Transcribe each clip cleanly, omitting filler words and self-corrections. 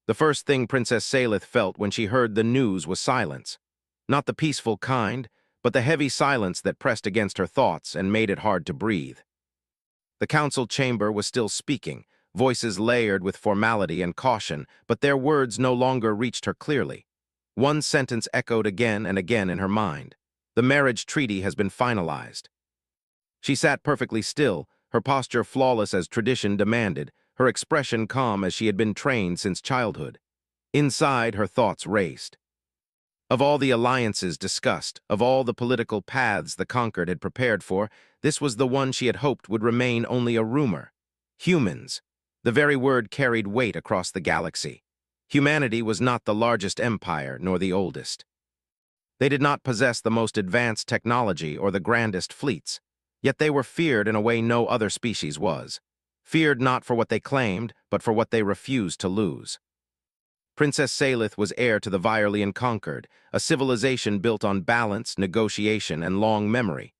The first thing Princess Salith felt when she heard the news was silence. Not the peaceful kind, but the heavy silence that pressed against her thoughts and made it hard to breathe. The council chamber was still speaking, voices layered with formality and caution, but their words no longer reached her clearly. One sentence echoed again and again in her mind. The marriage treaty has been finalized. She sat perfectly still, her posture flawless as tradition demanded, her expression calm as she had been trained since childhood. Inside, her thoughts raced. Of all the alliances discussed, of all the political paths the conquered had prepared for, this was the one she had hoped would remain only a rumor. Humans. The very word carried weight across the galaxy. Humanity was not the largest empire, nor the oldest. They did not possess the most advanced technology or the grandest fleets, yet they were feared in a way no other species was. Feared not for what they claimed, but for what they refused to lose. Princess Salith was heir to the Virelian conquered, a civilization built on balance, negotiation, and long memory.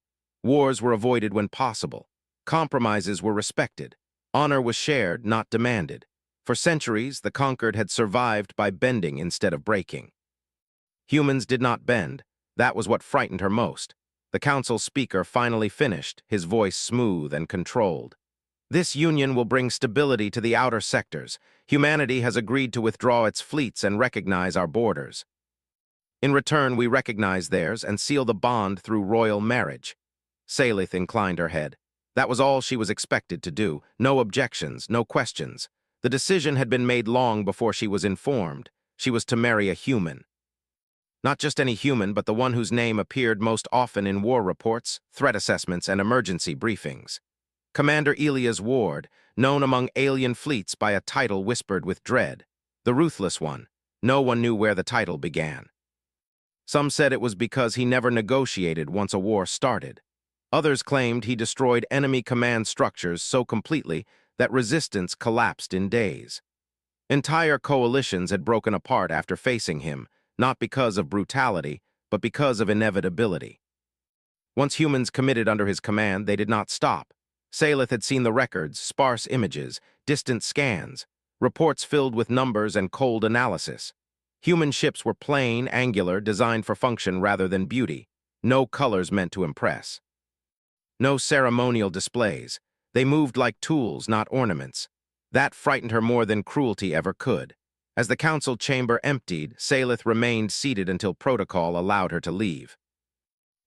Wars were avoided when possible. Compromises were respected. Honor was shared, not demanded. For centuries, the conquered had survived by bending instead of breaking. Humans did not bend. That was what frightened her most. The council speaker finally finished, his voice smooth and controlled. This union will bring stability to the outer sectors. Humanity has agreed to withdraw its fleets and recognize our borders. In return, we recognize theirs and seal the bond through royal marriage. Salith inclined her head. That was all she was expected to do. No objections, no questions. The decision had been made long before she was informed. She was to marry a human. Not just any human, but the one whose name appeared most often in war reports, threat assessments, and emergency briefings. Commander Elias Ward, known among alien fleets by a title whispered with dread. The Ruthless one. No one knew where the title began. Some said it was because he never negotiated once a war started. Others claimed he destroyed enemy command structures so completely that resistance collapsed in days. Entire coalitions had broken apart after facing him, not because of brutality, but because of inevitability. Once humans committed under his command, they did not stop. Salith had seen the records, sparse images, distant scans, reports filled with numbers and cold analysis. Human ships were plain, angular, designed for function rather than beauty. No colors meant to impress. No ceremonial displays. They moved like tools, not ornaments. That frightened her more than cruelty ever could. As the council chamber emptied, Salith remained seated until protocol allowed her to leave.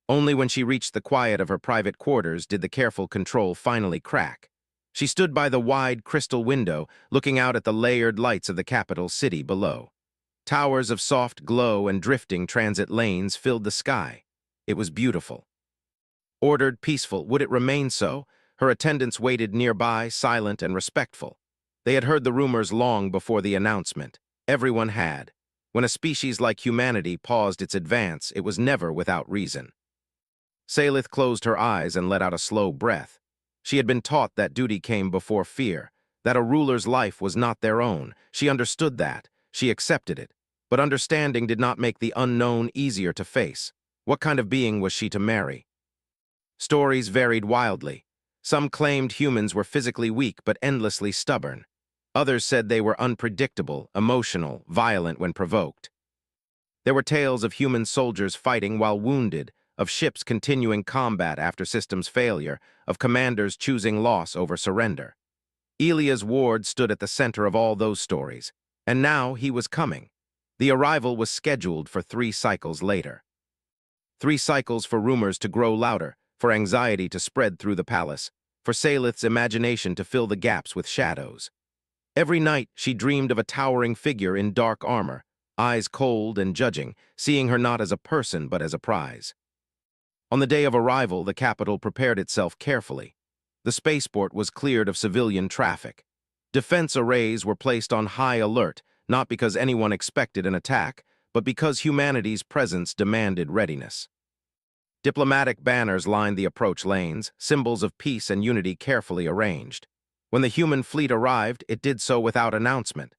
Only when she reached the quiet of her private quarters did the careful control finally crack. She stood by the wide crystal window, looking out at the layered lights of the capital city below. Towers of soft glow and drifting transit lanes filled the sky. It was beautiful. Ordered, peaceful, would it remain so? Her attendants waited nearby, silent and respectful. They had heard the rumors long before the announcement. Everyone had. When a species like humanity paused its advance, it was never without reason. Salith closed her eyes and let out a slow breath. She had been taught that duty came before fear, that a ruler's life was not their own. She understood that. She accepted it. But understanding did not make the unknown easier to face. What kind of being was she to marry? Stories varied wildly. Some claimed humans were physically weak but endlessly stubborn. Others said they were unpredictable, emotional, violent when provoked. There were tales of human soldiers fighting while wounded, of ships continuing combat after systems failure, of commanders choosing loss over surrender. Elias Ward stood at the center of all those stories, and now he was coming. The arrival was scheduled for 3 cycles later. 3 cycles for rumors to grow louder, for anxiety to spread through the palace, for Salith's imagination to fill the gaps with shadows. Every night she dreamed of a towering figure in dark armor, eyes cold and judging, seeing her not as a person but as a prize. On the day of arrival, the capital prepared itself carefully. The spaceport was cleared of civilian traffic. Defense arrays were placed on high alert, not because anyone expected an attack, but because humanity's presence demanded readiness. Diplomatic banners lined the approach lanes, symbols of peace and unity carefully arranged. When the human fleet arrived, it did so without announcement.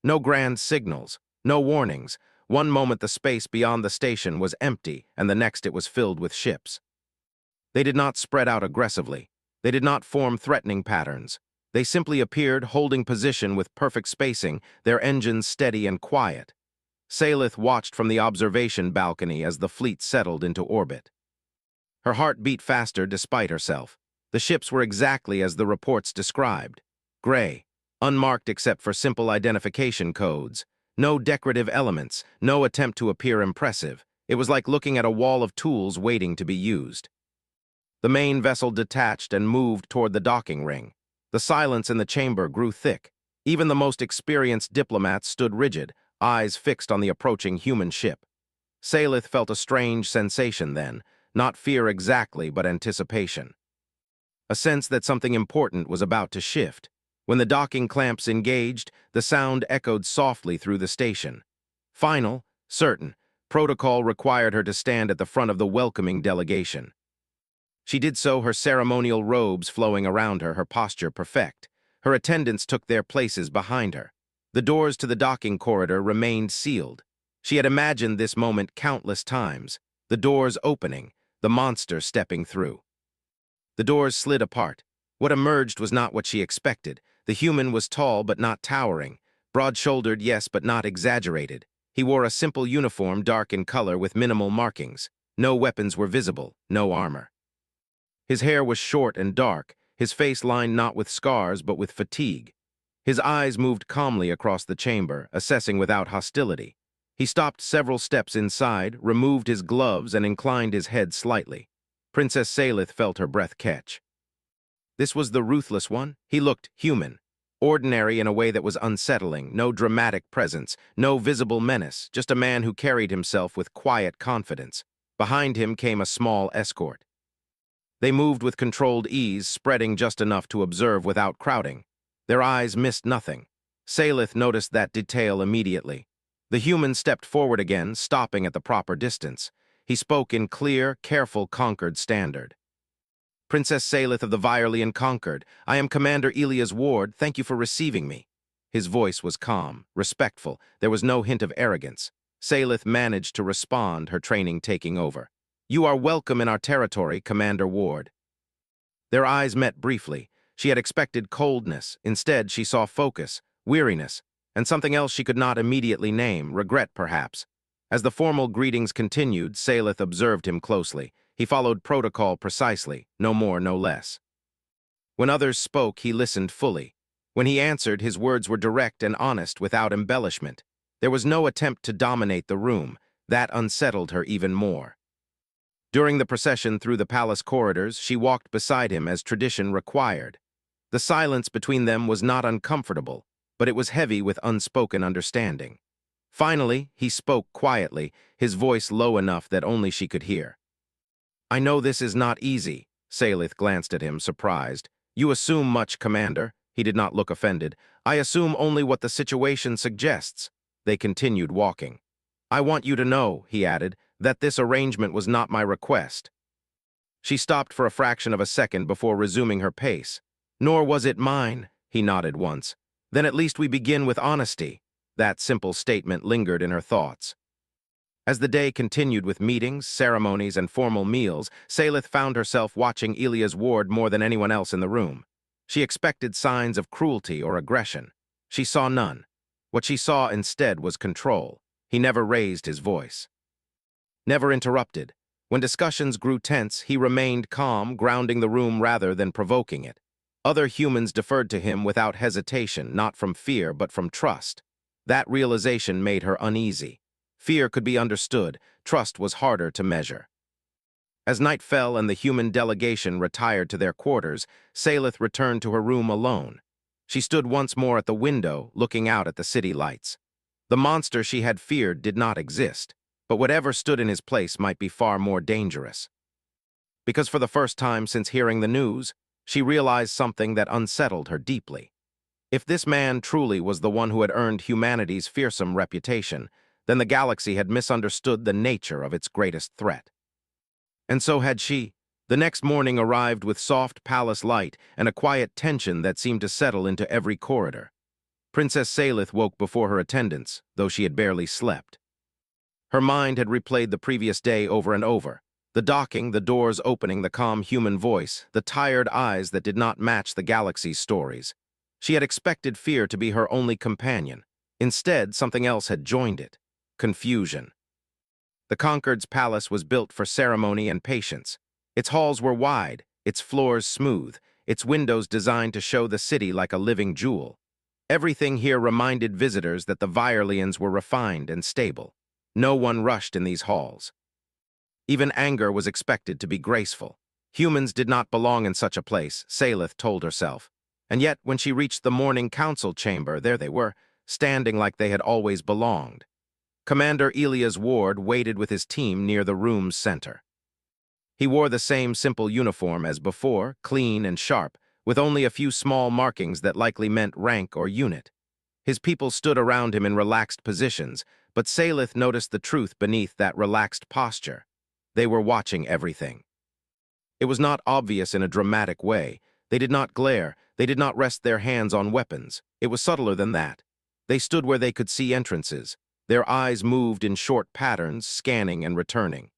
No grand signals, no warnings. One moment the space beyond the station was empty, and the next it was filled with ships. They did not spread out aggressively. They did not form threatening patterns. They simply appeared, holding position with perfect spacing, their engines steady and quiet. Salith watched from the observation balcony as the fleet settled into orbit. Her heart beat faster despite herself. The ships were exactly as the reports described. Gray, unmarked except for simple identification codes. No decorative elements, no attempt to appear impressive. It was like looking at a wall of tools waiting to be used. The main vessel detached and moved toward the docking ring. The silence in the chamber grew thick. Even the most experienced diplomats stood rigid, eyes fixed on the approaching human ship. Salith felt a strange sensation then, not fear exactly, but anticipation. A sense that something important was about to shift. When the docking clamps engaged, the sound echoed softly through the station. Final, certain, protocol required her to stand at the front of the welcoming delegation. She did so, her ceremonial robes flowing around her, her posture perfect. Her attendants took their places behind her. The doors to the docking corridor remained sealed. She had imagined this moment countless times, the doors opening, the monster stepping through. The doors slid apart. What emerged was not what she expected. The human was tall but not towering, broad-shouldered, yes, but not exaggerated. He wore a simple uniform, dark in color with minimal markings. No weapons were visible, no armor. His hair was short and dark, his face lined not with scars but with fatigue. His eyes moved calmly across the chamber, assessing without hostility. He stopped several steps inside, removed his gloves, and inclined his head slightly. Princess Salith felt her breath catch. This was the Ruthless one. He looked human, ordinary in a way that was unsettling, no dramatic presence, no visible menace, just a man who carried himself with quiet confidence. Behind him came a small escort. They moved with controlled ease, spreading just enough to observe without crowding. Their eyes missed nothing. Salith noticed that detail immediately. The human stepped forward again, stopping at the proper distance. He spoke in clear, careful Concord standard. Princess Salith of the Virelian Concord, I am Commander Elia's ward, thank you for receiving me. His voice was calm, respectful, there was no hint of arrogance. Salith managed to respond, her training taking over. You are welcome in our territory, Commander Ward. Their eyes met briefly. She had expected coldness. Instead, she saw focus, weariness, and something else she could not immediately name, regret perhaps. As the formal greetings continued, Salith observed him closely. He followed protocol precisely, no more, no less. When others spoke, he listened fully. When he answered, his words were direct and honest, without embellishment. There was no attempt to dominate the room. That unsettled her even more. During the procession through the palace corridors, she walked beside him as tradition required. The silence between them was not uncomfortable, but it was heavy with unspoken understanding. Finally, he spoke quietly, his voice low enough that only she could hear. I know this is not easy. Salith glanced at him, surprised. You assume much, Commander. He did not look offended. I assume only what the situation suggests. They continued walking. I want you to know, he added, that this arrangement was not my request. She stopped for a fraction of a second before resuming her pace. Nor was it mine, he nodded once. Then at least we begin with honesty. That simple statement lingered in her thoughts. As the day continued with meetings, ceremonies, and formal meals, Salith found herself watching Elia's ward more than anyone else in the room. She expected signs of cruelty or aggression. She saw none. What she saw instead was control. He never raised his voice. Never interrupted. When discussions grew tense, he remained calm, grounding the room rather than provoking it. Other humans deferred to him without hesitation, not from fear but from trust. That realization made her uneasy. Fear could be understood, trust was harder to measure. As night fell and the human delegation retired to their quarters, Salith returned to her room alone. She stood once more at the window, looking out at the city lights. The monster she had feared did not exist, but whatever stood in his place might be far more dangerous. Because for the first time since hearing the news, she realized something that unsettled her deeply. If this man truly was the one who had earned humanity's fearsome reputation, then the galaxy had misunderstood the nature of its greatest threat. And so had she. The next morning arrived with soft palace light and a quiet tension that seemed to settle into every corridor. Princess Salith woke before her attendants, though she had barely slept. Her mind had replayed the previous day over and over. The docking, the doors opening, the calm human voice, the tired eyes that did not match the galaxy's stories. She had expected fear to be her only companion. Instead, something else had joined it: confusion. The Concord's palace was built for ceremony and patience. Its halls were wide, its floors smooth, its windows designed to show the city like a living jewel. Everything here reminded visitors that the Virelians were refined and stable. No one rushed in these halls. Even anger was expected to be graceful. Humans did not belong in such a place, Salith told herself. And yet, when she reached the morning council chamber, there they were, standing like they had always belonged. Commander Elias Ward waited with his team near the room's center. He wore the same simple uniform as before, clean and sharp, with only a few small markings that likely meant rank or unit. His people stood around him in relaxed positions, but Salith noticed the truth beneath that relaxed posture. They were watching everything. It was not obvious in a dramatic way. They did not glare, they did not rest their hands on weapons. It was subtler than that. They stood where they could see entrances. Their eyes moved in short patterns, scanning and returning.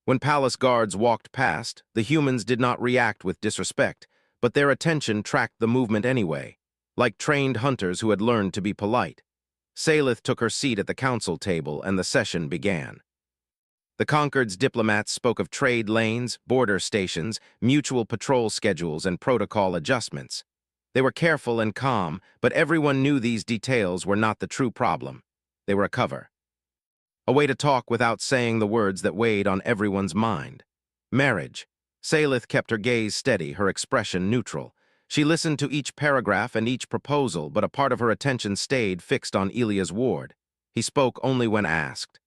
When palace guards walked past, the humans did not react with disrespect, but their attention tracked the movement anyway, like trained hunters who had learned to be polite. Salith took her seat at the council table, and the session began. The Concord's diplomats spoke of trade lanes, border stations, mutual patrol schedules, and protocol adjustments. They were careful and calm, but everyone knew these details were not the true problem. They were a cover. A way to talk without saying the words that weighed on everyone's mind. Marriage. Salith kept her gaze steady, her expression neutral. She listened to each paragraph and each proposal, but a part of her attention stayed fixed on Elias Ward. He spoke only when asked.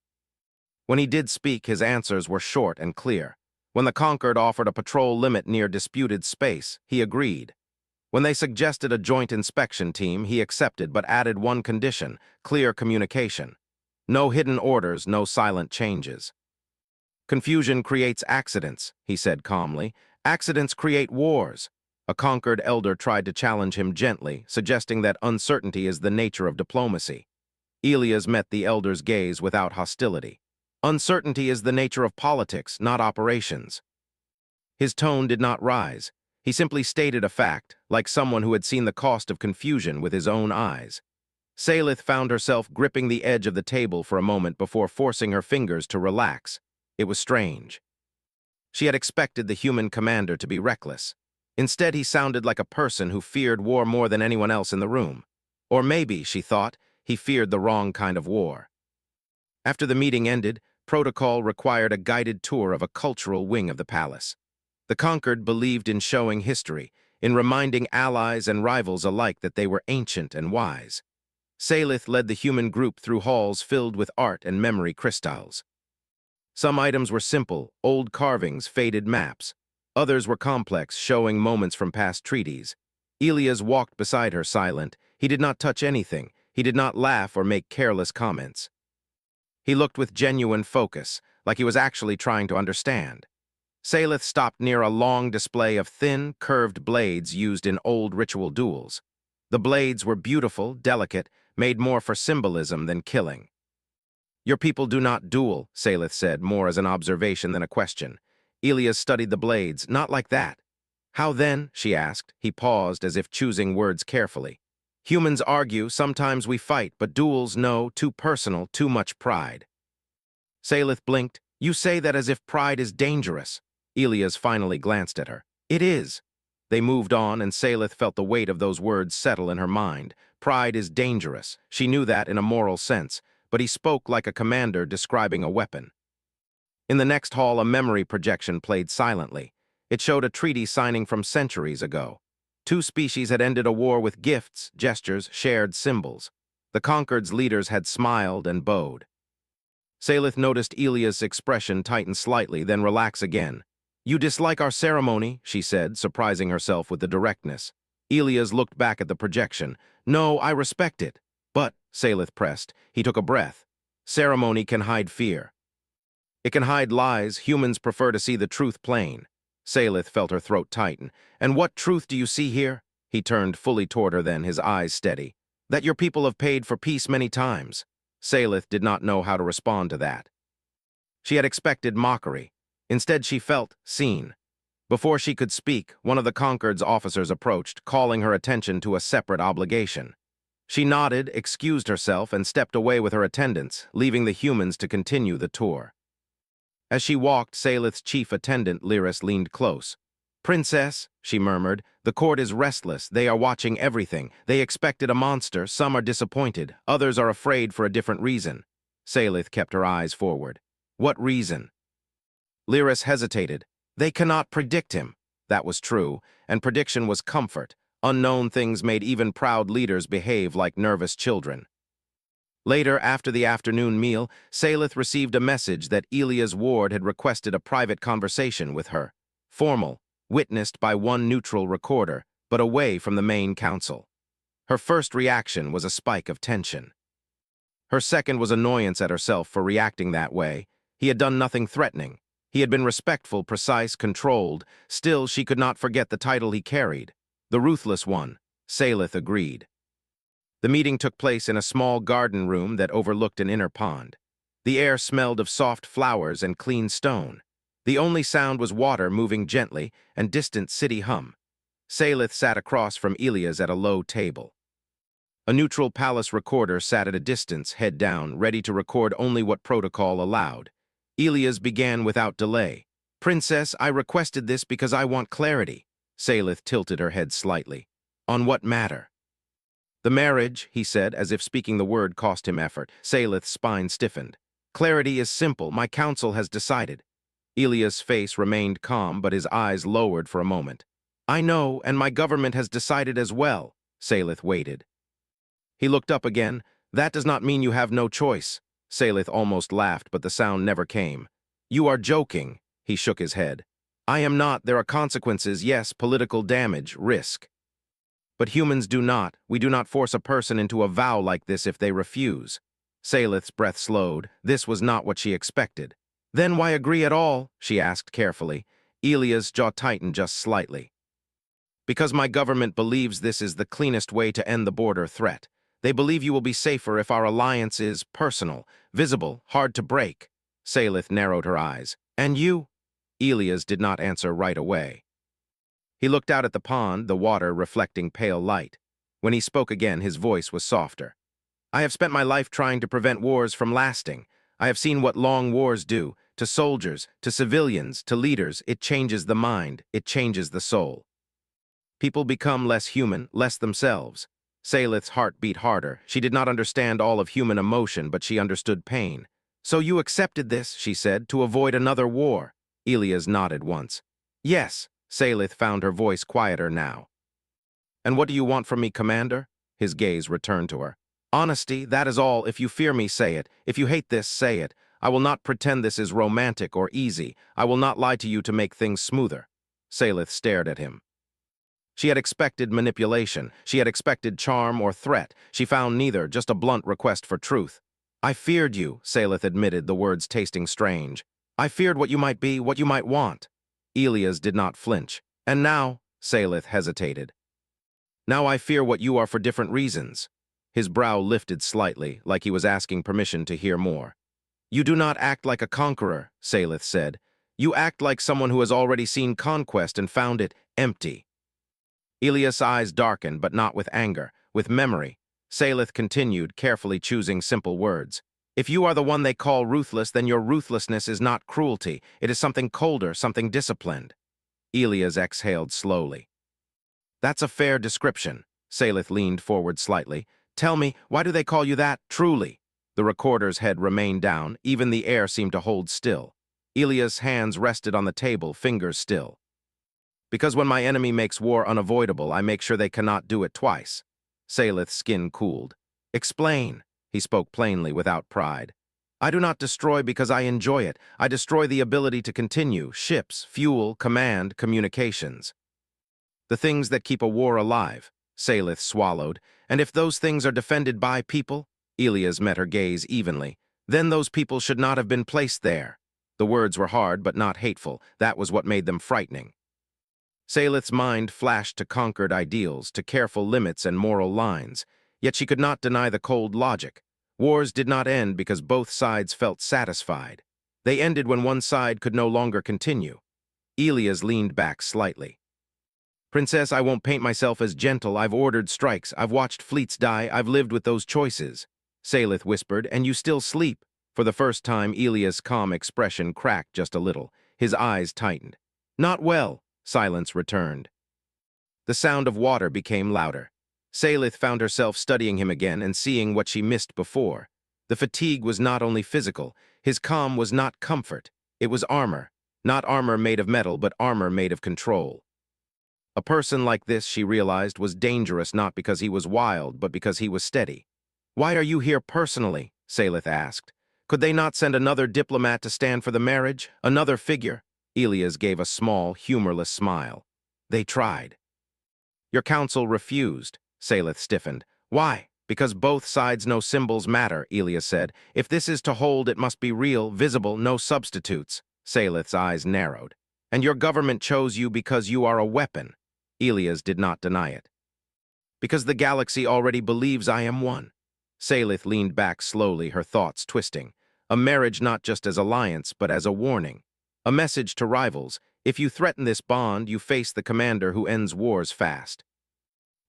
When he did speak, his answers were short and clear. When the Concord offered a patrol limit near disputed space, he agreed. When they suggested a joint inspection team, he accepted but added one condition: clear communication. No hidden orders, no silent changes. Confusion creates accidents, he said calmly. Accidents create wars. A Concord elder tried to challenge him gently, suggesting that uncertainty is the nature of diplomacy. Elias met the elder's gaze without hostility. Uncertainty is the nature of politics, not operations. His tone did not rise. He simply stated a fact, like someone who had seen the cost of confusion with his own eyes. Salith found herself gripping the edge of the table for a moment before forcing her fingers to relax. It was strange. She had expected the human commander to be reckless. Instead, he sounded like a person who feared war more than anyone else in the room. Or maybe, she thought, he feared the wrong kind of war. After the meeting ended, protocol required a guided tour of a cultural wing of the palace. The Concord believed in showing history, in reminding allies and rivals alike that they were ancient and wise. Salith led the human group through halls filled with art and memory crystals. Some items were simple, old carvings, faded maps. Others were complex, showing moments from past treaties. Elias walked beside her silent. He did not touch anything. He did not laugh or make careless comments. He looked with genuine focus, like he was actually trying to understand. Salith stopped near a long display of thin, curved blades used in old ritual duels. The blades were beautiful, delicate, made more for symbolism than killing. "Your people do not duel," Salith said, more as an observation than a question. Elias studied the blades. "Not like that." "How then?" she asked. He paused as if choosing words carefully. "Humans argue, sometimes we fight, but duels, no, too personal, too much pride." Salith blinked. "You say that as if pride is dangerous." Elias finally glanced at her. "It is." They moved on, and Salith felt the weight of those words settle in her mind. Pride is dangerous. She knew that in a moral sense, but he spoke like a commander describing a weapon. In the next hall, a memory projection played silently. It showed a treaty signing from centuries ago. Two species had ended a war with gifts, gestures, shared symbols. The Concord's leaders had smiled and bowed. Salith noticed Elias' expression tighten slightly, then relax again. "You dislike our ceremony," she said, surprising herself with the directness. Elias looked back at the projection. "No, I respect it." "But," Salith pressed. He took a breath. "Ceremony can hide fear. It can hide lies. Humans prefer to see the truth plain." Salith felt her throat tighten. "And what truth do you see here?" He turned fully toward her then, his eyes steady. "That your people have paid for peace many times." Salith did not know how to respond to that. She had expected mockery. Instead, she felt seen. Before she could speak, one of the Concord's officers approached, calling her attention to a separate obligation. She nodded, excused herself, and stepped away with her attendants, leaving the humans to continue the tour. As she walked, Salith's chief attendant, Lyris, leaned close. "Princess," she murmured, "the court is restless. They are watching everything. They expected a monster. Some are disappointed. Others are afraid for a different reason." Salith kept her eyes forward. "What reason?" Lyris hesitated. "They cannot predict him." That was true, and prediction was comfort. Unknown things made even proud leaders behave like nervous children. Later, after the afternoon meal, Salith received a message that Elia's ward had requested a private conversation with her. Formal, witnessed by one neutral recorder, but away from the main council. Her first reaction was a spike of tension. Her second was annoyance at herself for reacting that way. He had done nothing threatening. He had been respectful, precise, controlled. Still, she could not forget the title he carried. The Ruthless one, Salith agreed. The meeting took place in a small garden room that overlooked an inner pond. The air smelled of soft flowers and clean stone. The only sound was water moving gently and distant city hum. Salith sat across from Elias at a low table. A neutral palace recorder sat at a distance, head down, ready to record only what protocol allowed. Elias began without delay. "Princess, I requested this because I want clarity." Salith tilted her head slightly. "On what matter?" "The marriage," he said, as if speaking the word cost him effort. Salith's spine stiffened. "Clarity is simple. My council has decided." Elias' face remained calm, but his eyes lowered for a moment. "I know, and my government has decided as well." Salith waited. He looked up again. "That does not mean you have no choice." Salith almost laughed, but the sound never came. "You are joking." He shook his head. "I am not. There are consequences, yes, political damage, risk. But humans do not. We do not force a person into a vow like this if they refuse." Salith's breath slowed. This was not what she expected. "Then why agree at all?" she asked carefully. Elia's jaw tightened just slightly. "Because my government believes this is the cleanest way to end the border threat. They believe you will be safer if our alliance is personal, visible, hard to break." Salith narrowed her eyes. "And you?" Elias did not answer right away. He looked out at the pond, the water reflecting pale light. When he spoke again, his voice was softer. "I have spent my life trying to prevent wars from lasting. I have seen what long wars do, to soldiers, to civilians, to leaders. It changes the mind, it changes the soul. People become less human, less themselves." Salith's heart beat harder. She did not understand all of human emotion, but she understood pain. "So you accepted this," she said, "to avoid another war?" Elias nodded once. "Yes." Salith found her voice quieter now. "And what do you want from me, Commander?" His gaze returned to her. "Honesty, that is all. If you fear me, say it. If you hate this, say it. I will not pretend this is romantic or easy. I will not lie to you to make things smoother." Salith stared at him. She had expected manipulation. She had expected charm or threat. She found neither, just a blunt request for truth. "I feared you," Salith admitted, the words tasting strange. "I feared what you might be, what you might want." Elias did not flinch. "And now," Salith hesitated. "Now I fear what you are for different reasons." His brow lifted slightly, like he was asking permission to hear more. "You do not act like a conqueror," Salith said. "You act like someone who has already seen conquest and found it empty." Elias' eyes darkened, but not with anger, with memory. Salith continued, carefully choosing simple words. "If you are the one they call ruthless, then your ruthlessness is not cruelty. It is something colder, something disciplined." Elias exhaled slowly. "That's a fair description." Salith leaned forward slightly. "Tell me, why do they call you that, truly?" The recorder's head remained down. Even the air seemed to hold still. Elias' hands rested on the table, fingers still. "Because when my enemy makes war unavoidable, I make sure they cannot do it twice." Salith's skin cooled. "Explain." He spoke plainly, without pride. "I do not destroy because I enjoy it. I destroy the ability to continue, ships, fuel, command, communications. The things that keep a war alive." Salith swallowed. "And if those things are defended by people?" Elias met her gaze evenly. "Then those people should not have been placed there." The words were hard but not hateful. That was what made them frightening. Salith's mind flashed to conquered ideals, to careful limits and moral lines. Yet she could not deny the cold logic. Wars did not end because both sides felt satisfied. They ended when one side could no longer continue. Elias leaned back slightly. Princess, I won't paint myself as gentle. I've ordered strikes. I've watched fleets die. I've lived with those choices. Salith whispered, and you still sleep. For the first time, Elias' calm expression cracked just a little. His eyes tightened. Not well, silence returned. The sound of water became louder. Salith found herself studying him again and seeing what she missed before. The fatigue was not only physical. His calm was not comfort. It was armor. Not armor made of metal, but armor made of control. A person like this, she realized, was dangerous not because he was wild, but because he was steady. Why are you here personally? Salith asked. Could they not send another diplomat to stand for the marriage? Another figure? Elias gave a small, humorless smile. They tried. Your council refused, Salith stiffened. Why? Because both sides know symbols matter, Elias said. If this is to hold, it must be real, visible, no substitutes. Salith's eyes narrowed. And your government chose you because you are a weapon. Elias did not deny it. Because the galaxy already believes I am one. Salith leaned back slowly, her thoughts twisting. A marriage not just as alliance, but as a warning. A message to rivals. If you threaten this bond, you face the commander who ends wars fast.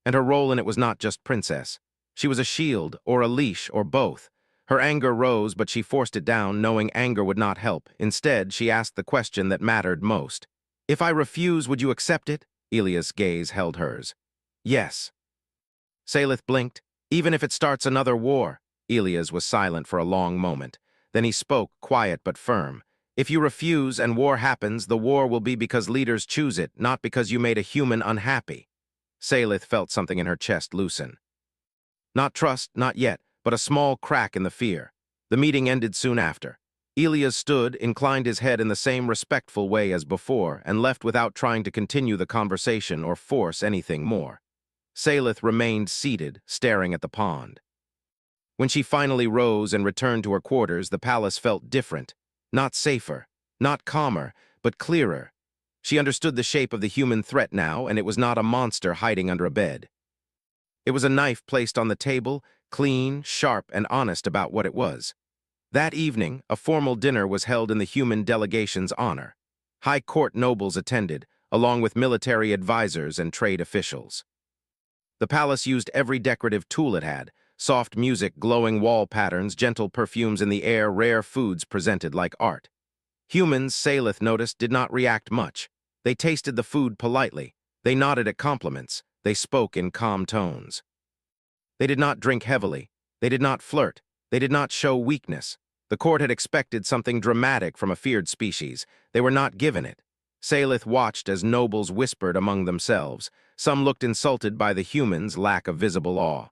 And her role in it was not just princess. She was a shield, or a leash, or both. Her anger rose, but she forced it down, knowing anger would not help. Instead, she asked the question that mattered most. If I refuse, would you accept it? Elias' gaze held hers. Yes. Salith blinked. Even if it starts another war. Elias was silent for a long moment. Then he spoke, quiet but firm. If you refuse and war happens, the war will be because leaders choose it, not because you made a human unhappy. Salith felt something in her chest loosen. Not trust, not yet, but a small crack in the fear. The meeting ended soon after. Elias stood, inclined his head in the same respectful way as before, and left without trying to continue the conversation or force anything more. Salith remained seated, staring at the pond. When she finally rose and returned to her quarters, the palace felt different. Not safer, not calmer, but clearer. She understood the shape of the human threat now, and it was not a monster hiding under a bed. It was a knife placed on the table, clean, sharp, and honest about what it was. That evening, a formal dinner was held in the human delegation's honor. High court nobles attended, along with military advisors and trade officials. The palace used every decorative tool it had: soft music, glowing wall patterns, gentle perfumes in the air, rare foods presented like art. Humans, Salith noticed, did not react much. They tasted the food politely. They nodded at compliments. They spoke in calm tones. They did not drink heavily. They did not flirt. They did not show weakness. The court had expected something dramatic from a feared species. They were not given it. Salith watched as nobles whispered among themselves. Some looked insulted by the humans' lack of visible awe.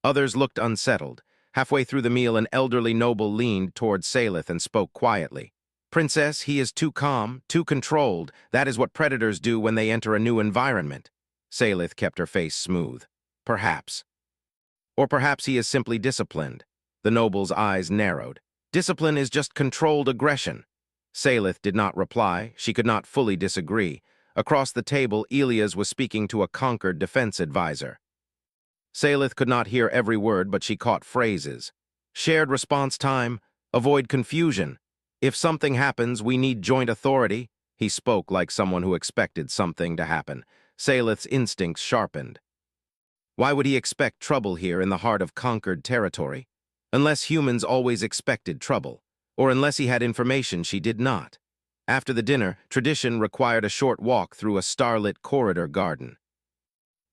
Others looked unsettled. Halfway through the meal, an elderly noble leaned toward Salith and spoke quietly. Princess, he is too calm, too controlled. That is what predators do when they enter a new environment. Salith kept her face smooth. Perhaps. Or perhaps he is simply disciplined. The noble's eyes narrowed. Discipline is just controlled aggression. Salith did not reply. She could not fully disagree. Across the table, Elias was speaking to a conquered defense advisor. Salith could not hear every word, but she caught phrases. Shared response time. Avoid confusion. If something happens, we need joint authority. He spoke like someone who expected something to happen. Salith's instincts sharpened. Why would he expect trouble here in the heart of conquered territory? Unless humans always expected trouble, or unless he had information she did not. After the dinner, tradition required a short walk through a starlit corridor garden.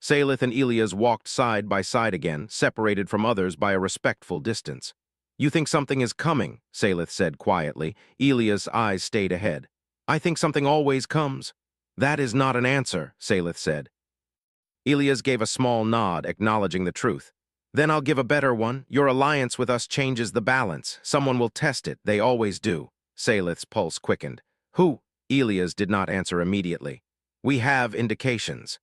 Salith and Elias walked side by side again, separated from others by a respectful distance. You think something is coming, Salith said quietly. Elias' eyes stayed ahead. I think something always comes. That is not an answer, Salith said. Elias gave a small nod, acknowledging the truth. Then I'll give a better one. Your alliance with us changes the balance. Someone will test it. They always do. Salith's pulse quickened. Who? Elias did not answer immediately. We have indications.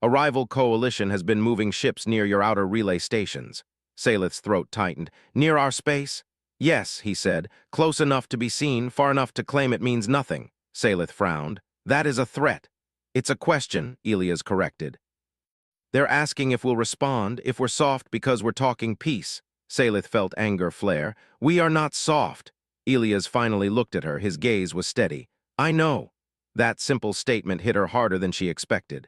A rival coalition has been moving ships near your outer relay stations. Salith's throat tightened. Near our space? Yes, he said. Close enough to be seen, far enough to claim it means nothing. Salith frowned. That is a threat. It's a question, Elias corrected. They're asking if we'll respond, if we're soft because we're talking peace. Salith felt anger flare. We are not soft. Elias finally looked at her. His gaze was steady. I know. That simple statement hit her harder than she expected.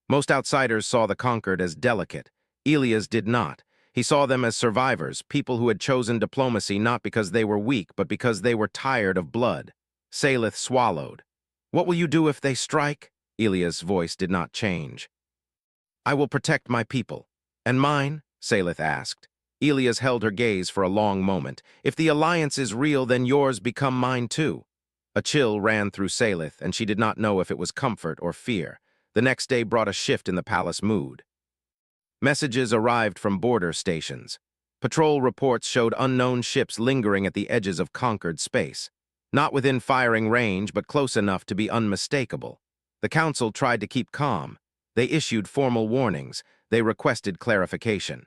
Most outsiders saw the conquered as delicate. Elias did not. He saw them as survivors, people who had chosen diplomacy not because they were weak, but because they were tired of blood. Salith swallowed. "What will you do if they strike?" Elias' voice did not change. "I will protect my people." "And mine?" Salith asked. Elias held her gaze for a long moment. "If the alliance is real, then yours become mine too." A chill ran through Salith, and she did not know if it was comfort or fear. The next day brought a shift in the palace mood. Messages arrived from border stations. Patrol reports showed unknown ships lingering at the edges of conquered space. Not within firing range, but close enough to be unmistakable. The council tried to keep calm. They issued formal warnings. They requested clarification.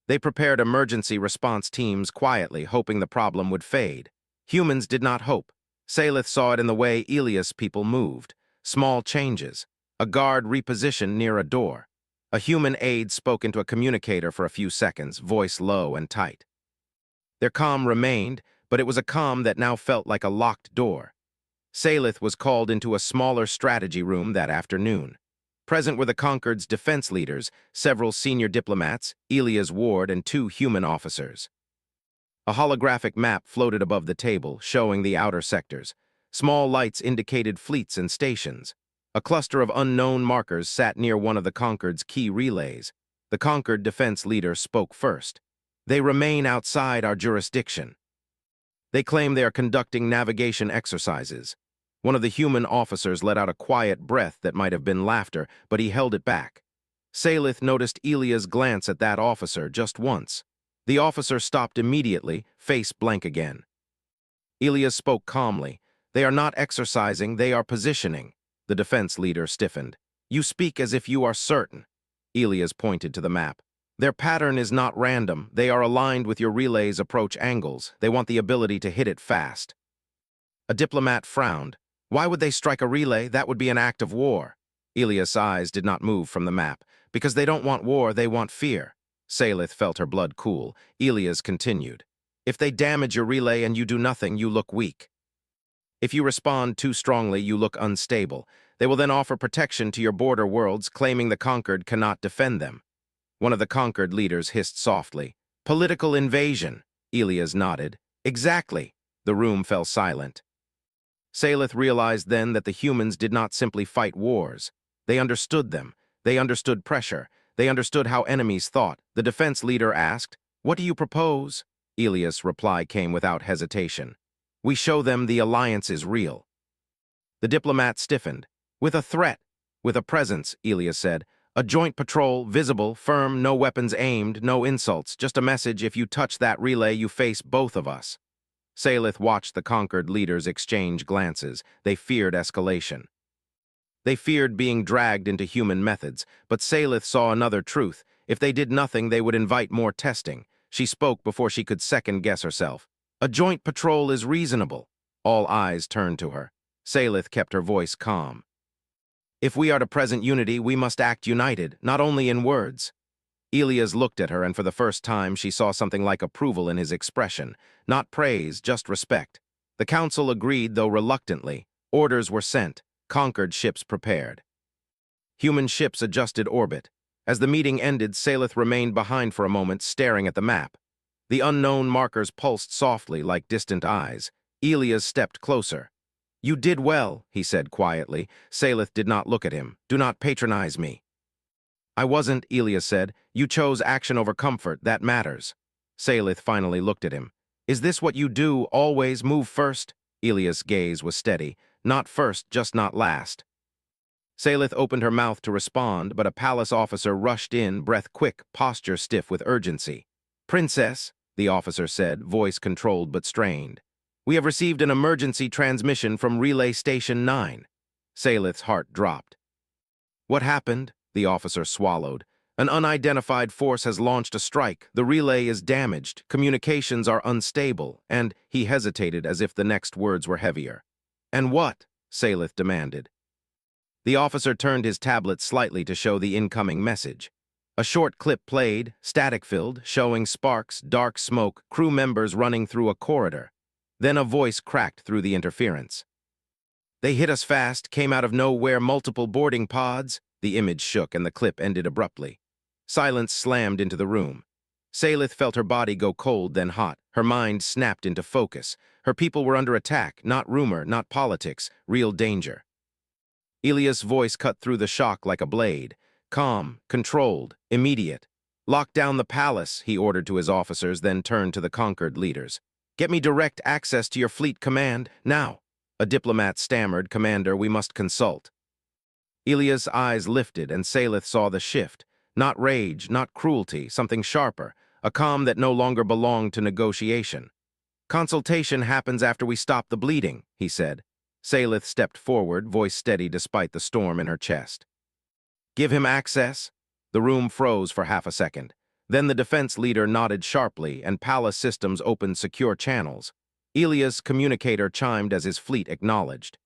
They prepared emergency response teams quietly, hoping the problem would fade. Humans did not hope. Salith saw it in the way Elias' people moved. Small changes. A guard repositioned near a door. A human aide spoke into a communicator for a few seconds, voice low and tight. Their calm remained, but it was a calm that now felt like a locked door. Salith was called into a smaller strategy room that afternoon. Present were the Concord's defense leaders, several senior diplomats, Elias Ward, and 2 human officers. A holographic map floated above the table, showing the outer sectors. Small lights indicated fleets and stations. A cluster of unknown markers sat near one of the Concord's key relays. The Concord defense leader spoke first. "They remain outside our jurisdiction. They claim they are conducting navigation exercises." One of the human officers let out a quiet breath that might have been laughter, but he held it back. Salith noticed Elia's glance at that officer just once. The officer stopped immediately, face blank again. Elias spoke calmly. "They are not exercising, they are positioning." The defense leader stiffened. "You speak as if you are certain." Elias pointed to the map. "Their pattern is not random. They are aligned with your relay's approach angles. They want the ability to hit it fast." A diplomat frowned. "Why would they strike a relay? That would be an act of war." Elias' eyes did not move from the map. "Because they don't want war, they want fear." Salith felt her blood cool. Elias continued. "If they damage your relay and you do nothing, you look weak. If you respond too strongly, you look unstable. They will then offer protection to your border worlds, claiming the conquered cannot defend them." One of the conquered leaders hissed softly. "Political invasion." Elias nodded. "Exactly." The room fell silent. Salith realized then that the humans did not simply fight wars. They understood them. They understood pressure. They understood how enemies thought. The defense leader asked, "What do you propose?" Elias' reply came without hesitation. "We show them the alliance is real." The diplomat stiffened. "With a threat." "With a presence," Elias said. "A joint patrol, visible, firm, no weapons aimed, no insults. Just a message: if you touch that relay, you face both of us." Salith watched the conquered leaders exchange glances. They feared escalation. They feared being dragged into human methods, but Salith saw another truth. If they did nothing, they would invite more testing. She spoke before she could second-guess herself. "A joint patrol is reasonable." All eyes turned to her. Salith kept her voice calm. "If we are to present unity, we must act united, not only in words." Elias looked at her, and for the first time she saw something like approval in his expression. Not praise, just respect. The council agreed, though reluctantly. Orders were sent. Conquered ships prepared. Human ships adjusted orbit. As the meeting ended, Salith remained behind for a moment, staring at the map. The unknown markers pulsed softly like distant eyes. Elias stepped closer. "You did well," he said quietly. Salith did not look at him. "Do not patronize me." "I wasn't," Elias said. "You chose action over comfort. That matters." Salith finally looked at him. "Is this what you do, always move first?" Elias' gaze was steady. "Not first, just not last." Salith opened her mouth to respond, but a palace officer rushed in, breath quick, posture stiff with urgency. "Princess," the officer said, voice controlled but strained. "We have received an emergency transmission from Relay Station 9. Salith's heart dropped. "What happened?" The officer swallowed. "An unidentified force has launched a strike. The relay is damaged. Communications are unstable." And he hesitated as if the next words were heavier. "And what?" Salith demanded. The officer turned his tablet slightly to show the incoming message. A short clip played, static-filled, showing sparks, dark smoke, crew members running through a corridor. Then a voice cracked through the interference. They hit us fast, came out of nowhere, multiple boarding pods. The image shook and the clip ended abruptly. Silence slammed into the room. Salith felt her body go cold, then hot. Her mind snapped into focus. Her people were under attack, not rumor, not politics, real danger. Elias' voice cut through the shock like a blade. Calm, controlled, immediate. Lock down the palace, he ordered to his officers, then turned to the conquered leaders. Get me direct access to your fleet command, now. A diplomat stammered, Commander, we must consult. Elias' eyes lifted, and Salith saw the shift. Not rage, not cruelty, something sharper, a calm that no longer belonged to negotiation. Consultation happens after we stop the bleeding, he said. Salith stepped forward, voice steady despite the storm in her chest. Give him access? The room froze for half a second. Then the defense leader nodded sharply, and palace systems opened secure channels. Elias' communicator chimed as his fleet acknowledged.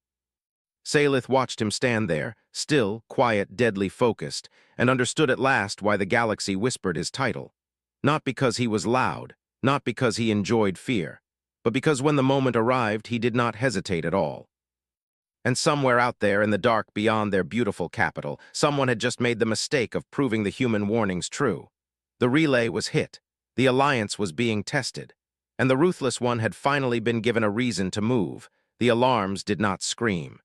Salith watched him stand there, still, quiet, deadly focused, and understood at last why the galaxy whispered his title. Not because he was loud, not because he enjoyed fear, but because when the moment arrived, he did not hesitate at all. And somewhere out there in the dark beyond their beautiful capital, someone had just made the mistake of proving the human warnings true. The relay was hit, the alliance was being tested, and the Ruthless one had finally been given a reason to move. The alarms did not scream.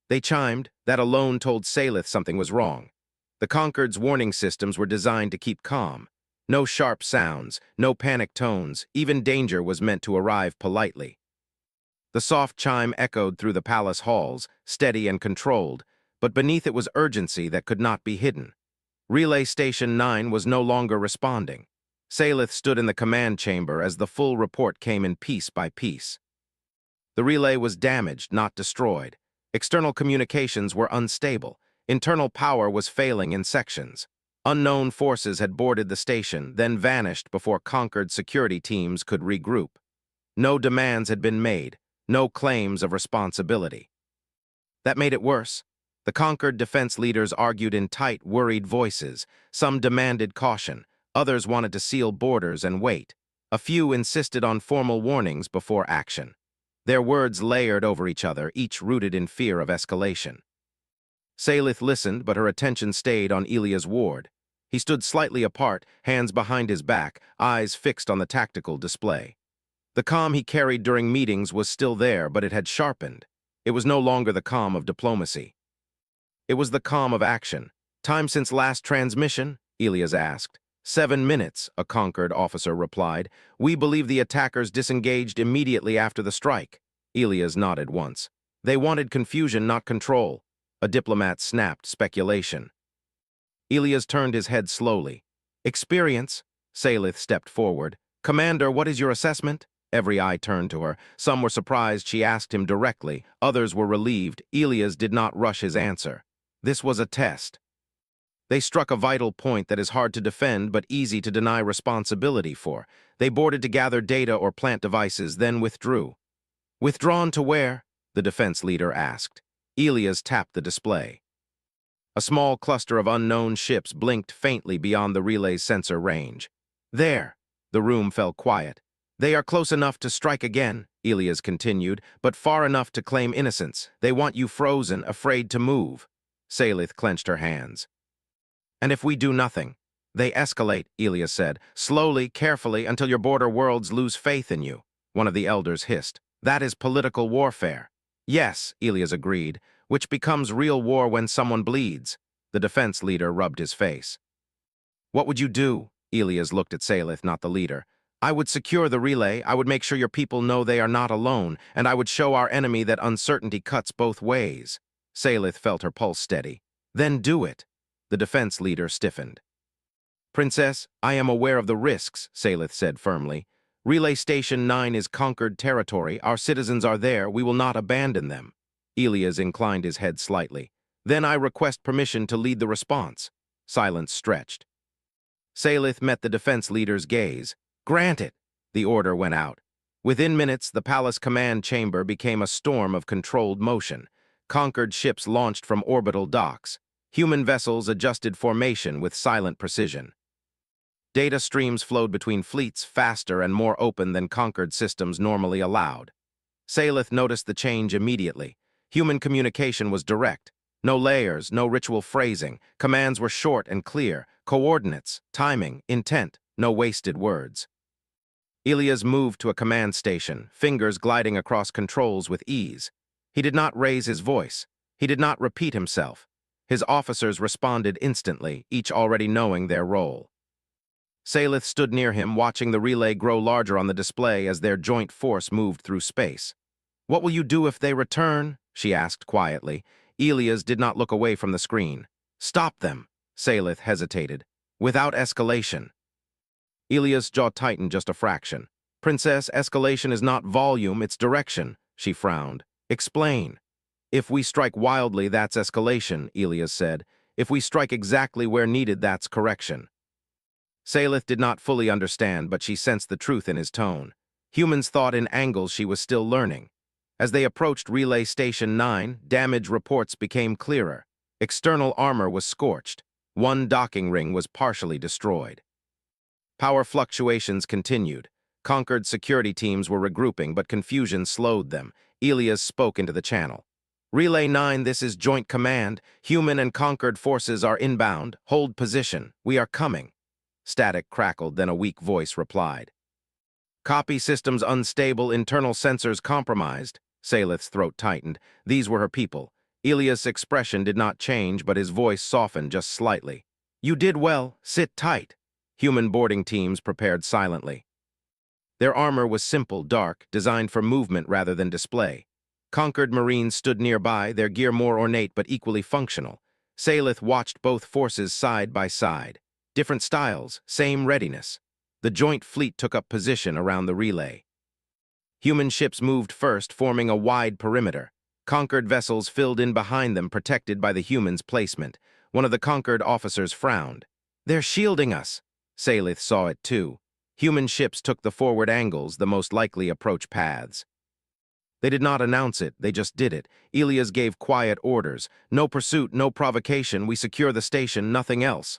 They chimed. That alone told Salith something was wrong. The Conquered's warning systems were designed to keep calm. No sharp sounds, no panic tones, even danger was meant to arrive politely. The soft chime echoed through the palace halls, steady and controlled, but beneath it was urgency that could not be hidden. Relay Station 9 was no longer responding. Salith stood in the command chamber as the full report came in piece by piece. The relay was damaged, not destroyed. External communications were unstable. Internal power was failing in sections. Unknown forces had boarded the station, then vanished before Conquered security teams could regroup. No demands had been made, no claims of responsibility. That made it worse. The Conquered defense leaders argued in tight, worried voices. Some demanded caution, others wanted to seal borders and wait. A few insisted on formal warnings before action. Their words layered over each other, each rooted in fear of escalation. Salith listened, but her attention stayed on Elias' ward. He stood slightly apart, hands behind his back, eyes fixed on the tactical display. The calm he carried during meetings was still there, but it had sharpened. It was no longer the calm of diplomacy. It was the calm of action. Time since last transmission? Elias asked. 7 minutes, a Conquered officer replied. We believe the attackers disengaged immediately after the strike. Elias nodded once. They wanted confusion, not control. A diplomat snapped speculation. Elias turned his head slowly. Experience? Salith stepped forward. Commander, what is your assessment? Every eye turned to her. Some were surprised she asked him directly. Others were relieved. Elias did not rush his answer. This was a test. They struck a vital point that is hard to defend but easy to deny responsibility for. They boarded to gather data or plant devices, then withdrew. Withdrawn to where? The defense leader asked. Elias tapped the display. A small cluster of unknown ships blinked faintly beyond the relay's sensor range. There. The room fell quiet. They are close enough to strike again, Elias continued, but far enough to claim innocence. They want you frozen, afraid to move. Salith clenched her hands. And if we do nothing? They escalate, Elias said, slowly, carefully, until your border worlds lose faith in you. One of the elders hissed. That is political warfare. Yes, Elias agreed, which becomes real war when someone bleeds. The defense leader rubbed his face. What would you do? Elias looked at Salith, not the leader. I would secure the relay, I would make sure your people know they are not alone, and I would show our enemy that uncertainty cuts both ways. Salith felt her pulse steady. Then do it. The defense leader stiffened. Princess, I am aware of the risks, Salith said firmly. Relay Station 9 is Conquered territory. Our citizens are there. We will not abandon them. Elias inclined his head slightly. Then I request permission to lead the response. Silence stretched. Salith met the defense leader's gaze. Granted. The order went out. Within minutes, the palace command chamber became a storm of controlled motion. Conquered ships launched from orbital docks. Human vessels adjusted formation with silent precision. Data streams flowed between fleets faster and more open than Conquered systems normally allowed. Salith noticed the change immediately. Human communication was direct. No layers, no ritual phrasing. Commands were short and clear. Coordinates, timing, intent, no wasted words. Elias moved to a command station, fingers gliding across controls with ease. He did not raise his voice. He did not repeat himself. His officers responded instantly, each already knowing their role. Salith stood near him, watching the relay grow larger on the display as their joint force moved through space. "What will you do if they return?" she asked quietly. Elias did not look away from the screen. "Stop them," Salith hesitated. "Without escalation." Elias' jaw tightened just a fraction. "Princess, escalation is not volume, it's direction," she frowned. "Explain." "If we strike wildly, that's escalation," Elias said. "If we strike exactly where needed, that's correction." Salith did not fully understand, but she sensed the truth in his tone. Humans thought in angles she was still learning. As they approached Relay Station 9, damage reports became clearer. External armor was scorched. One docking ring was partially destroyed. Power fluctuations continued. Conquered security teams were regrouping, but confusion slowed them. Elias spoke into the channel. "Relay 9, this is Joint Command. Human and Conquered forces are inbound. Hold position. We are coming." Static crackled, then a weak voice replied. "Copy, systems unstable, internal sensors compromised." Salith's throat tightened. These were her people. Elias' expression did not change, but his voice softened just slightly. "You did well. Sit tight." Human boarding teams prepared silently. Their armor was simple, dark, designed for movement rather than display. Conquered Marines stood nearby, their gear more ornate but equally functional. Salith watched both forces side by side. Different styles, same readiness. The joint fleet took up position around the relay. Human ships moved first, forming a wide perimeter. Conquered vessels filled in behind them, protected by the humans' placement. One of the conquered officers frowned. "They're shielding us." Salith saw it too. Human ships took the forward angles, the most likely approach paths. They did not announce it, they just did it. Elias gave quiet orders. "No pursuit, no provocation, we secure the station, nothing else."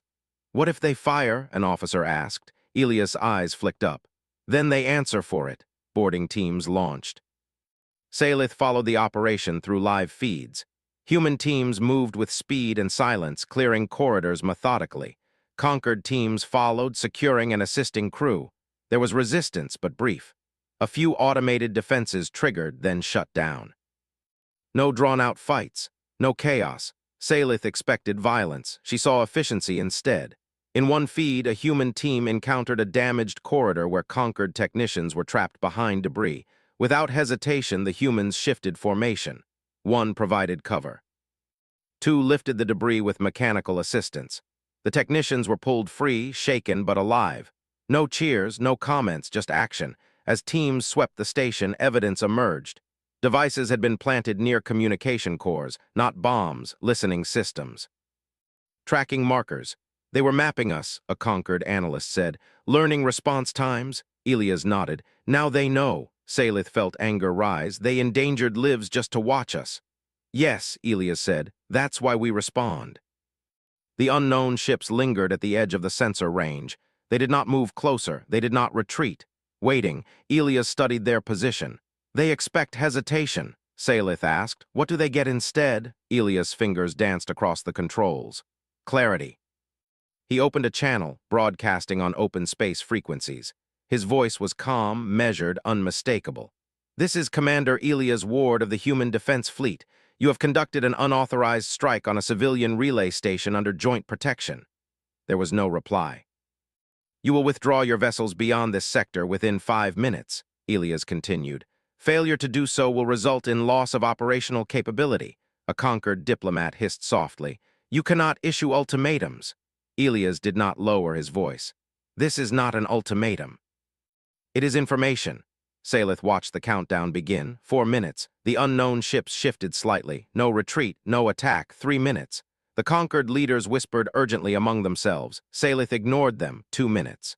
"What if they fire?" an officer asked. Elias' eyes flicked up. "Then they answer for it." Boarding teams launched. Salith followed the operation through live feeds. Human teams moved with speed and silence, clearing corridors methodically. Conquered teams followed, securing and assisting crew. There was resistance, but brief. A few automated defenses triggered, then shut down. No drawn-out fights, no chaos. Salith expected violence. She saw efficiency instead. In one feed, a human team encountered a damaged corridor where conquered technicians were trapped behind debris. Without hesitation, the humans shifted formation. One provided cover. Two lifted the debris with mechanical assistance. The technicians were pulled free, shaken but alive. No cheers, no comments, just action. As teams swept the station, evidence emerged. Devices had been planted near communication cores, not bombs, listening systems. Tracking markers. "They were mapping us," a conquered analyst said. "Learning response times." Elias nodded. "Now they know." Salith felt anger rise. "They endangered lives just to watch us." "Yes," Elias said. "That's why we respond." The unknown ships lingered at the edge of the sensor range. They did not move closer. They did not retreat. Waiting, Elias studied their position. "They expect hesitation," Salith asked. "What do they get instead?" Elias' fingers danced across the controls. "Clarity." He opened a channel, broadcasting on open space frequencies. His voice was calm, measured, unmistakable. "This is Commander Elias Ward of the Human Defense Fleet. You have conducted an unauthorized strike on a civilian relay station under joint protection." There was no reply. "You will withdraw your vessels beyond this sector within 5 minutes," Elias continued. "Failure to do so will result in loss of operational capability." A conquered diplomat hissed softly. "You cannot issue ultimatums." Elias did not lower his voice. "This is not an ultimatum. It is information." Salith watched the countdown begin. 4 minutes. The unknown ships shifted slightly. No retreat, no attack. 3 minutes. The conquered leaders whispered urgently among themselves. Salith ignored them. 2 minutes.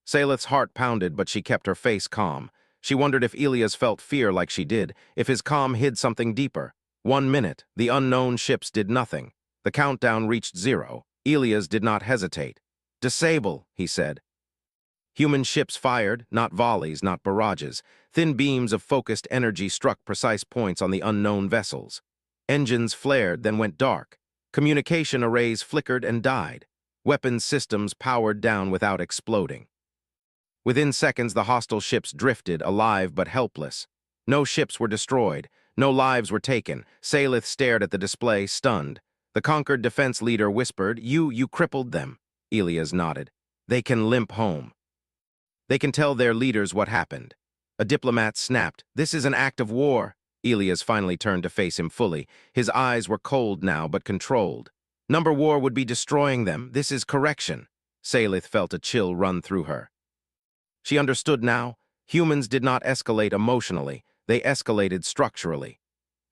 Salith's heart pounded, but she kept her face calm. She wondered if Elias felt fear like she did, if his calm hid something deeper. 1 minute. The unknown ships did nothing. The countdown reached 0. Elias did not hesitate. "Disable," he said. Human ships fired, not volleys, not barrages. Thin beams of focused energy struck precise points on the unknown vessels. Engines flared, then went dark. Communication arrays flickered and died. Weapons systems powered down without exploding. Within seconds, the hostile ships drifted, alive but helpless. No ships were destroyed. No lives were taken. Salith stared at the display, stunned. The conquered defense leader whispered, You crippled them. Elias nodded. They can limp home. They can tell their leaders what happened. A diplomat snapped, This is an act of war. Elias finally turned to face him fully. His eyes were cold now, but controlled. Number war would be destroying them. This is correction. Salith felt a chill run through her. She understood now. Humans did not escalate emotionally. They escalated structurally.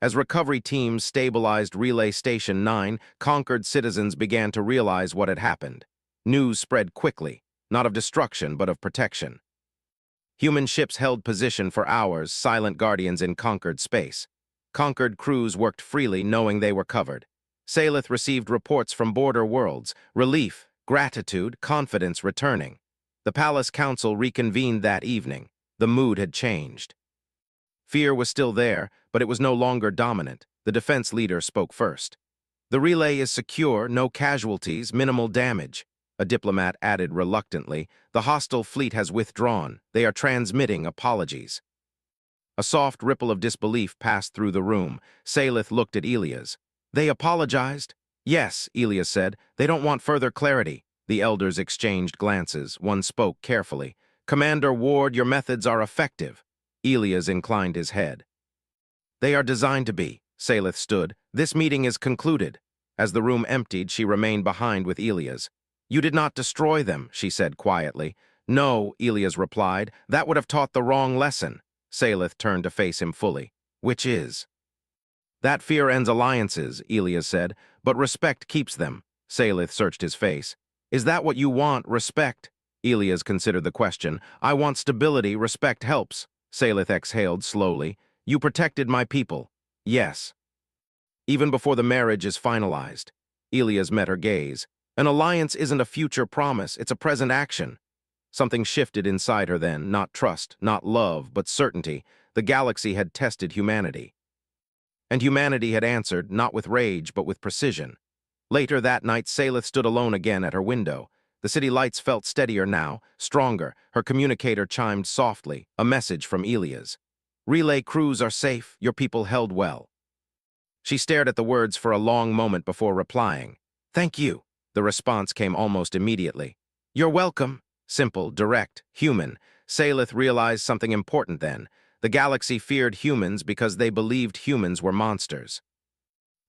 As recovery teams stabilized Relay Station 9, conquered citizens began to realize what had happened. News spread quickly, not of destruction, but of protection. Human ships held position for hours, silent guardians in conquered space. Conquered crews worked freely, knowing they were covered. Salith received reports from border worlds, relief, gratitude, confidence returning. The Palace Council reconvened that evening. The mood had changed. Fear was still there, but it was no longer dominant. The defense leader spoke first. The relay is secure, no casualties, minimal damage. A diplomat added reluctantly, The hostile fleet has withdrawn. They are transmitting apologies. A soft ripple of disbelief passed through the room. Salith looked at Elias. They apologized? Yes, Elias said. They don't want further clarity. The elders exchanged glances. One spoke carefully. Commander Ward, your methods are effective. Elias inclined his head. They are designed to be. Salith stood. This meeting is concluded. As the room emptied, she remained behind with Elias. You did not destroy them, she said quietly. No, Elias replied. That would have taught the wrong lesson. Salith turned to face him fully. Which is? That fear ends alliances, Elias said, but respect keeps them. Salith searched his face. Is that what you want, respect? Elias considered the question. I want stability, respect helps. Salith exhaled slowly. You protected my people. Yes. Even before the marriage is finalized. Elias met her gaze. An alliance isn't a future promise, it's a present action. Something shifted inside her then, not trust, not love, but certainty. The galaxy had tested humanity. And humanity had answered, not with rage, but with precision. Later that night, Salith stood alone again at her window. The city lights felt steadier now, stronger. Her communicator chimed softly, a message from Elias. Relay crews are safe, your people held well. She stared at the words for a long moment before replying. Thank you. The response came almost immediately. You're welcome. Simple, direct, human. Salith realized something important then. The galaxy feared humans because they believed humans were monsters.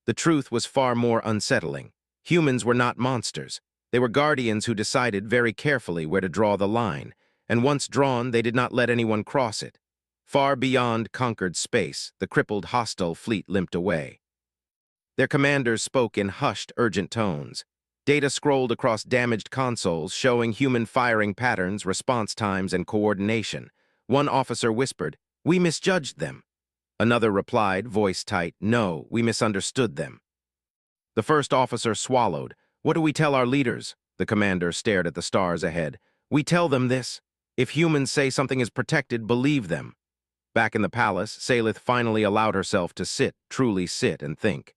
The truth was far more unsettling. Humans were not monsters. They were guardians who decided very carefully where to draw the line, and once drawn, they did not let anyone cross it. Far beyond conquered space, the crippled hostile fleet limped away. Their commanders spoke in hushed, urgent tones. Data scrolled across damaged consoles, showing human firing patterns, response times, and coordination. One officer whispered, We misjudged them. Another replied, voice tight, No, we misunderstood them. The first officer swallowed. What do we tell our leaders? The commander stared at the stars ahead. We tell them this. If humans say something is protected, believe them. Back in the palace, Salith finally allowed herself to sit, truly sit and think.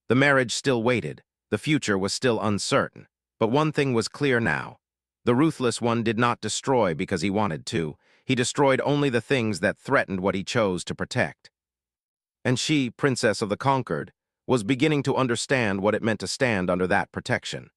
The marriage still waited. The future was still uncertain. But one thing was clear now. The Ruthless one did not destroy because he wanted to. He destroyed only the things that threatened what he chose to protect. And she, Princess of the Conquered, was beginning to understand what it meant to stand under that protection.